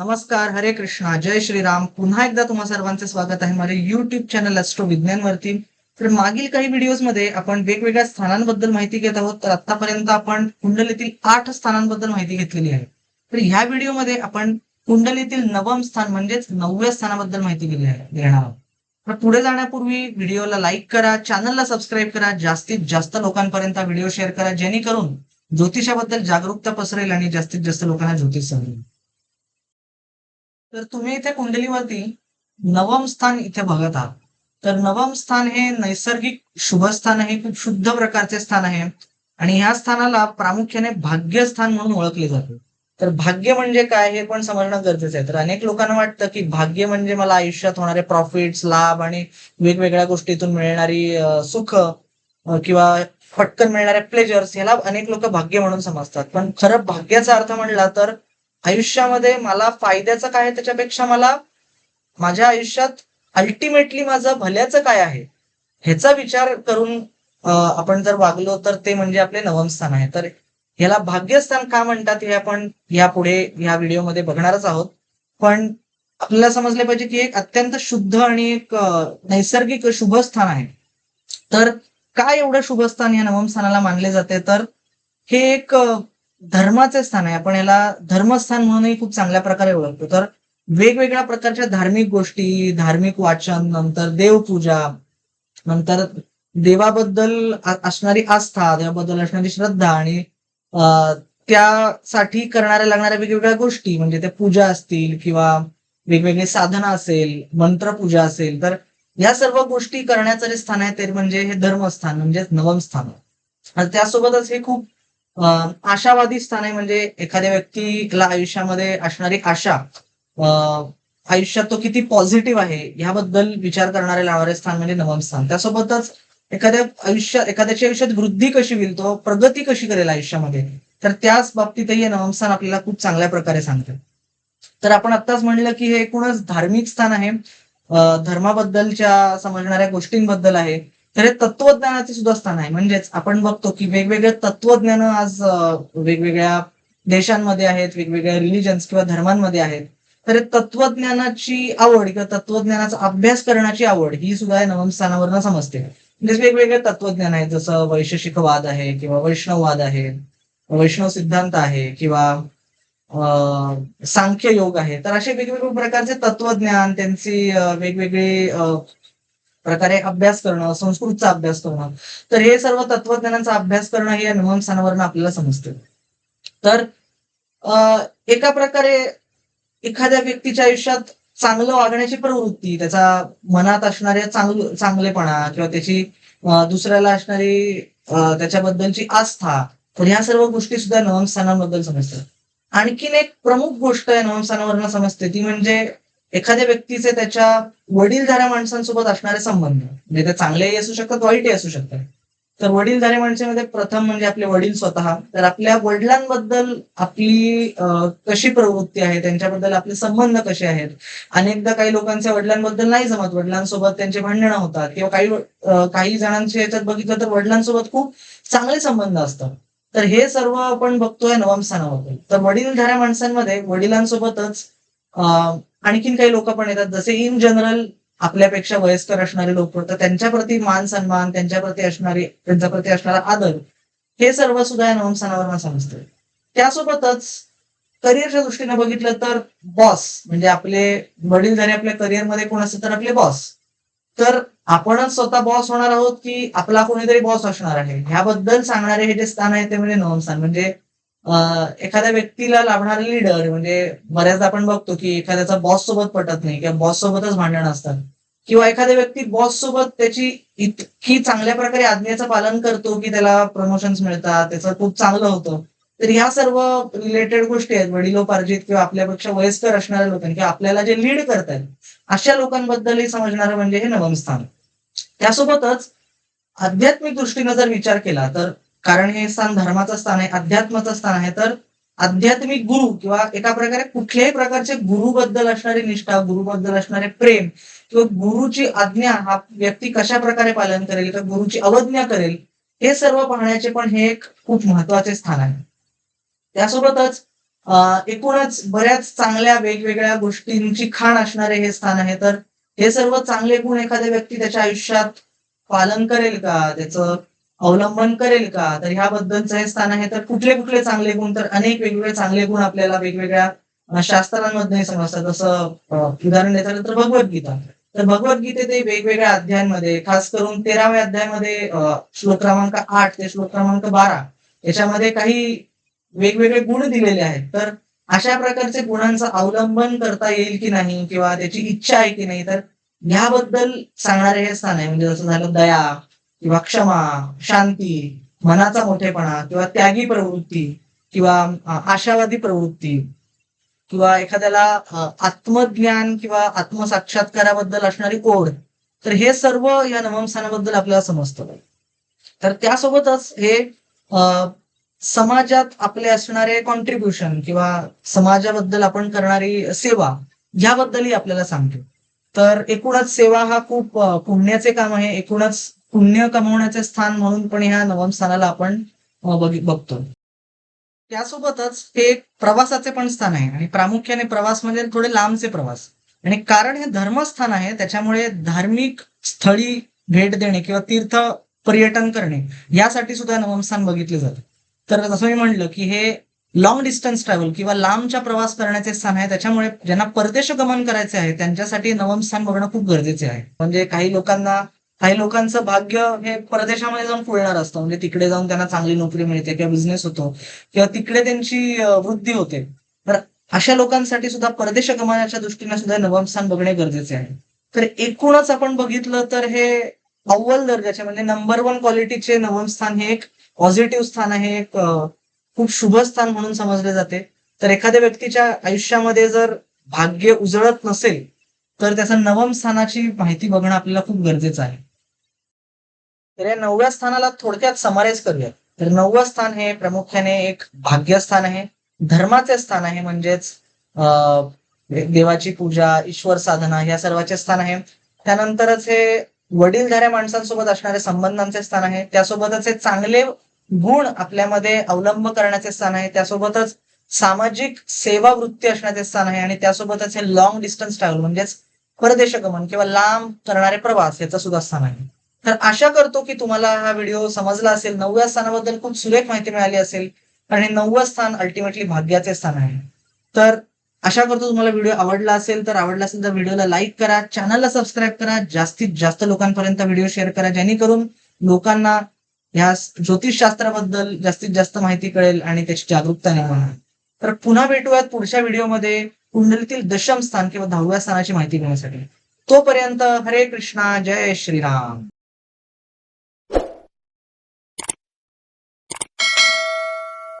नमस्कार, हरे कृष्णा, जय श्रीराम. पुन्हा एकदा तुम्हा सर्वांचे स्वागत आहे माझ्या युट्यूब चॅनल ॲस्ट्रो विज्ञान वरती. तर मागील काही व्हिडिओज मध्ये आपण वेगवेगळ्या स्थानांबद्दल माहिती घेत आहोत. तर आतापर्यंत आपण कुंडलीतील 8 स्थानांबद्दल माहिती घेतलेली आहे. तर ह्या व्हिडिओमध्ये आपण कुंडलीतील नवम स्थान म्हणजेच 9व्या स्थानाबद्दल माहिती घेणार आहोत. तर पुढे जाण्यापूर्वी व्हिडिओला लाईक करा, चॅनलला सबस्क्राईब करा, जास्तीत जास्त लोकांपर्यंत व्हिडिओ शेअर करा, जेणेकरून ज्योतिषाबद्दल जागरूकता पसरेल आणि जास्तीत जास्त लोकांना ज्योतिष समजेल. तर तुम्ही इथे कुंडलीवरती नवम स्थान इथे बघत आहात. तर नवम स्थान हे नैसर्गिक शुभ स्थान आहे, खूप शुद्ध प्रकारचे स्थान आहे आणि ह्या स्थानाला प्रामुख्याने भाग्यस्थान म्हणून ओळखले जाते. तर भाग्य म्हणजे काय हे पण समजणं गरजेचं आहे. तर अनेक लोकांना वाटतं की भाग्य म्हणजे मला आयुष्यात होणारे प्रॉफिट्स, लाभ आणि वेगवेगळ्या गोष्टीतून मिळणारी सुख किंवा पटकन मिळणारे प्लेजर्स, याला अनेक लोक भाग्य म्हणून समजतात. पण खरं भाग्याचा अर्थ म्हणला तर आयुष्यामध्ये मला फायद्याचं काय आहे त्याच्यापेक्षा मला माझ्या आयुष्यात अल्टिमेटली माझं भल्याचं काय आहे ह्याचा विचार करून आपण जर वागलो तर ते म्हणजे आपले नवम स्थान आहे. तर ह्याला भाग्यस्थान का म्हणतात हे आपण यापुढे ह्या व्हिडिओमध्ये बघणारच आहोत. पण आपल्याला समजले पाहिजे की एक अत्यंत शुद्ध आणि एक नैसर्गिक शुभ स्थान आहे. तर काय एवढं शुभ स्थान या नवम स्थानाला मानले जाते? तर हे एक धर्माचे स्थान आहे. आपण याला धर्मस्थान म्हणूनही खूप चांगल्या प्रकारे ओळखतो. तर वेगवेगळ्या प्रकारच्या धार्मिक गोष्टी, धार्मिक वाचन, नंतर देवपूजा, नंतर देवाबद्दल असणारी आस्था, देवाबद्दल असणारी श्रद्धा आणि त्यासाठी करणाऱ्या लागणाऱ्या वेगवेगळ्या गोष्टी म्हणजे त्या पूजा असतील किंवा वेगवेगळे साधना असेल, मंत्रपूजा असेल, तर या सर्व गोष्टी करण्याचं जे स्थान आहे ते म्हणजे हे धर्मस्थान म्हणजेच नवम स्थान. आणि त्यासोबतच हे खूप आशावादी स्थान आहे. म्हणजे एखाद्या व्यक्तीला आयुष्यामध्ये असणारी आशा, आयुष्यात तो किती पॉझिटिव्ह आहे ह्याबद्दल विचार करणारे लावणारे स्थान म्हणजे नवम स्थान. त्यासोबतच एखाद्याच्या आयुष्यात वृद्धी कशी होईल, तो प्रगती कशी करेल आयुष्यामध्ये, तर त्याच बाबतीतही हे नवम स्थान आपल्याला खूप चांगल्या प्रकारे सांगते. तर आपण आत्ताच म्हणलं की हे एकूणच धार्मिक स्थान आहे, धर्माबद्दलच्या समजणाऱ्या गोष्टींबद्दल आहे. तर हे तत्वज्ञानाचे सुद्धा स्थान आहे. म्हणजेच आपण बघतो की वेगवेगळे तत्वज्ञान आज वेगवेगळ्या देशांमध्ये आहेत, वेगवेगळ्या रिलिजन्स किंवा धर्मांमध्ये आहेत. तर हे तत्वज्ञानाची आवड किंवा तत्वज्ञानाचा अभ्यास करण्याची आवड ही सुद्धा या नवम स्थानावरनं समजते. म्हणजे वेगवेगळे तत्वज्ञान आहेत, जसं वैशेषिकवाद आहे किंवा वैष्णववाद आहे, वैष्णव सिद्धांत आहे किंवा सांख्य योग आहे. तर असे वेगवेगळ्या प्रकारचे तत्वज्ञान, त्यांची वेगवेगळे प्रकारे अभ्यास करणं, संस्कृतचा अभ्यास करणं, तर हे सर्व तत्वज्ञानाचा अभ्यास करणं हे या नवम स्थानावरनं आपल्याला समजते. तर एका प्रकारे एखाद्या व्यक्तीच्या आयुष्यात चांगलं वागण्याची प्रवृत्ती, त्याचा मनात असणारे चांगलेपणा किंवा त्याची दुसऱ्याला असणारी त्याच्याबद्दलची आस्था, तर ह्या सर्व गोष्टी सुद्धा नवम स्थानाबद्दल समजतात. आणखीन एक प्रमुख गोष्ट या नवम स्थानावरनं समजते ती म्हणजे एखाद्या व्यक्तीचे त्याच्या वडीलधाऱ्या माणसांसोबत असणारे संबंध. म्हणजे ते चांगलेही असू शकतात, वाईटही असू शकतात. तर वडीलधाऱ्या माणसामध्ये प्रथम म्हणजे आपले वडील स्वतः. तर आपल्या वडिलांबद्दल आपली कशी प्रवृत्ती आहे, त्यांच्याबद्दल आपले संबंध कसे आहेत. अनेकदा काही लोकांच्या वडिलांबद्दल नाही जमत, वडिलांसोबत त्यांचे भांडणं होतात किंवा काही जणांच्या याच्यात बघितलं तर वडिलांसोबत खूप चांगले संबंध असतात. तर हे सर्व आपण बघतोय नवम स्थानाबद्दल. तर वडीलधाऱ्या माणसांमध्ये वडिलांसोबतच आणखीन काही लोक पण येतात, जसे इन जनरल आपल्यापेक्षा वयस्कर असणारे लोक, तर त्यांच्याप्रती मान सन्मान, त्यांच्याप्रती असणारा आदर, हे सर्व सुद्धा या नवम स्थानावरनं समजतं. त्यासोबतच करिअरच्या दृष्टीने बघितलं तर बॉस म्हणजे आपले वडीलधारे आपल्या करिअरमध्ये कोण असतात तर आपले बॉस. तर आपणच स्वतः बॉस होणार आहोत की आपला कोणीतरी बॉस असणार आहे, ह्याबद्दल सांगणारे हे जे स्थान आहे ते म्हणजे नवम स्थान. म्हणजे एखाद्या व्यक्तीला लाभणारे लीडर, म्हणजे बऱ्याचदा आपण बघतो की एखाद्याचा बॉस सोबत पटत नाही किंवा बॉस सोबतच भांडण असतात, किंवा एखाद्या व्यक्ती बॉस सोबत त्याची इतकी चांगल्या प्रकारे आज्ञेचं पालन करतो की त्याला प्रमोशन्स मिळतात, त्याचं खूप चांगलं होतं. तर ह्या सर्व रिलेटेड गोष्टी आहेत वडिलोपार्जित किंवा आपल्यापेक्षा वयस्कर असणाऱ्या लोकांनी किंवा आपल्याला जे लीड करतायत अशा लोकांबद्दलही समजणारं म्हणजे हे नवम स्थान. त्यासोबतच आध्यात्मिक दृष्टीने जर विचार केला तर, कारण हे स्थान धर्माचं स्थान आहे, अध्यात्माचं स्थान आहे, तर आध्यात्मिक गुरु किंवा एका प्रकारे कुठल्याही प्रकारचे गुरुबद्दल असणारी निष्ठा, गुरुबद्दल असणारे प्रेम किंवा गुरुची आज्ञा हा व्यक्ती कशा प्रकारे पालन करेल किंवा गुरुची अवज्ञा करेल, हे सर्व पाहण्याचे पण हे एक खूप महत्वाचे स्थान आहे. त्यासोबतच एकूणच बऱ्याच चांगल्या वेगवेगळ्या गोष्टींची खाण असणारे हे स्थान आहे. तर हे सर्व चांगले गुण एखाद्या व्यक्ती त्याच्या आयुष्यात पालन करेल का, त्याचं अवलंबन करेल का, तर ह्याबद्दलचं हे स्थान आहे. तर कुठले कुठले चांगले गुण, तर अनेक वेगवेगळे चांगले गुण आपल्याला वेगवेगळ्या शास्त्रांमध्ये समजतात. जसं उदाहरण द्यायचं झालं तर भगवद्गीता. तर भगवद्गीतेचे वेगवेगळ्या अध्यायांमध्ये, खास करून 13व्या अध्यायामध्ये श्लोक क्रमांक 8 ते श्लोक क्रमांक 12 याच्यामध्ये काही वेगवेगळे गुण दिलेले आहेत. तर अशा प्रकारचे गुणांचं अवलंबन करता येईल की नाही, किंवा त्याची इच्छा आहे की नाही, तर ह्याबद्दल सांगणारे हे स्थान आहे. म्हणजे जसं झालं दया किंवा क्षमा, शांती, मनाचा मोठेपणा किंवा त्यागी प्रवृत्ती किंवा आशावादी प्रवृत्ती किंवा एखाद्याला आत्मज्ञान किंवा आत्मसाक्षात्काराबद्दल असणारी ओढ. तर हे सर्व या नवम स्थानाबद्दल आपल्याला समजतं. तर त्यासोबतच हे समाजात आपले असणारे कॉन्ट्रीब्युशन किंवा समाजाबद्दल आपण करणारी सेवा याबद्दलही आपल्याला सांगतो. तर एकूणच सेवा हा खूप पुण्याचे काम आहे. एकूणच पुण्य कमवण्याचे स्थान म्हणून पण ह्या नवम स्थानाला आपण बघतो. त्यासोबतच हे एक प्रवासाचे पण स्थान आहे आणि प्रामुख्याने प्रवास म्हणजे थोडे लांबचे प्रवास. आणि कारण हे धर्मस्थान आहे त्याच्यामुळे धार्मिक स्थळी भेट देणे किंवा तीर्थ पर्यटन करणे यासाठी सुद्धा नवम स्थान बघितले जाते. तर जसं मी म्हटलं की हे लॉंग डिस्टन्स ट्रॅव्हल किंवा लांबच्या प्रवास करण्याचे स्थान आहे. त्याच्यामुळे ज्यांना परदेश गमन करायचे आहे त्यांच्यासाठी नवम स्थान बघणं खूप गरजेचे आहे. म्हणजे काही लोकांचं भाग्य हे परदेशामध्ये जाऊन फुलणार असतं. म्हणजे तिकडे जाऊन त्यांना चांगली नोकरी मिळते किंवा बिझनेस होतो किंवा तिकडे त्यांची वृद्धी होते. तर अशा लोकांसाठी सुद्धा परदेश गमनाच्या दृष्टीने सुद्धा नवम स्थान बघणे गरजेचे आहे. तर एकूणच आपण बघितलं तर हे अव्वल दर्जाचे म्हणजे नंबर 1 क्वालिटीचे नवम स्थान हे एक पॉझिटिव्ह स्थान आहे. एक खूप शुभ स्थान म्हणून समजले जाते. तर एखाद्या व्यक्तीच्या आयुष्यामध्ये जर भाग्य उजळत नसेल तर त्याच्या नवम स्थानाची माहिती बघणं आपल्याला खूप गरजेचं आहे. तर या 9व्या स्थानाला थोडक्यात समराईज करूया. तर 9वं स्थान हे प्रामुख्याने एक भाग्यस्थान आहे, धर्माचे स्थान आहे. म्हणजेच देवाची पूजा, ईश्वर साधना या सर्वांचे स्थान आहे. त्यानंतरच हे वडीलधाऱ्या माणसांसोबत असणाऱ्या संबंधांचे स्थान आहे. त्यासोबतच हे चांगले गुण आपल्यामध्ये अवलंब करण्याचे स्थान आहे. त्यासोबतच सामाजिक सेवा वृत्ती असण्याचे स्थान आहे आणि त्यासोबतच हे लॉंग डिस्टन्स ट्रॅव्हल म्हणजेच परदेश गमन किंवा लांब करणारे प्रवास याचं सुद्धा स्थान आहे. तर आशा करतो की तुम्हाला हा व्हिडिओ समजला असेल. 9व्या स्थानाबद्दल खूप सुरेख माहिती मिळाली असेल. आणि 9वं स्थान अल्टिमेटली भाग्याचे स्थान आहे. तर आशा करतो तुम्हाला व्हिडिओ आवडला असेल तर व्हिडिओला लाईक करा, चॅनलला सबस्क्राईब करा, जास्तीत जास्त लोकांपर्यंत व्हिडिओ शेअर करा, जेणेकरून लोकांना ह्या ज्योतिषशास्त्राबद्दल जास्तीत जास्त माहिती कळेल आणि त्याची जागरूकता निर्माण होईल. तर पुन्हा भेटूयात पुढच्या व्हिडिओमध्ये कुंडलीतील दशम स्थान किंवा 10व्या स्थानाची माहिती घेण्यासाठी. तोपर्यंत हरे कृष्णा, जय श्रीराम.